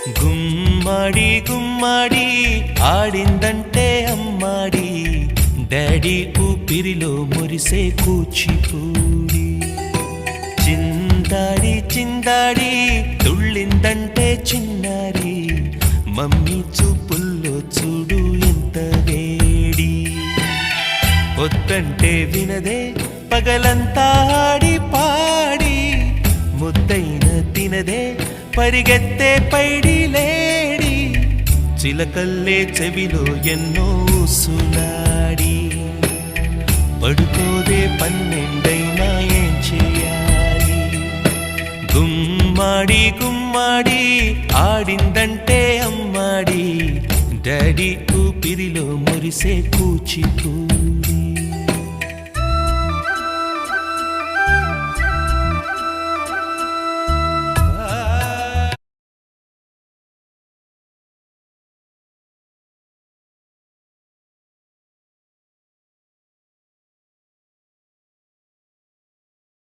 గుమ్మడి గుమ్మడి ఆడిందంటే అమ్మాడి, daddy ఊపిరిలో మురిసే కూచిపూడి. చిందాడి చిందాడి తుళ్ళిందంటే చిన్నారి, మమ్మీ చూపుల్లో చూడు ఎంత వేడి. వద్దంటే వినదే పగలంతా ఆడి పాడి, ముద్దైన తినదే పరిగెత్తే పైడి లేడి. చిలకల్లే చెవిలో ఎన్నో సులాడి, పడుకోదే పన్నెండైనా ఏం చేయాలి. గుమ్మాడి గుమ్మాడి ఆడిందంటే అమ్మాడి, డాడీ ఊపిరిలో మురిసే కూచిపూడి.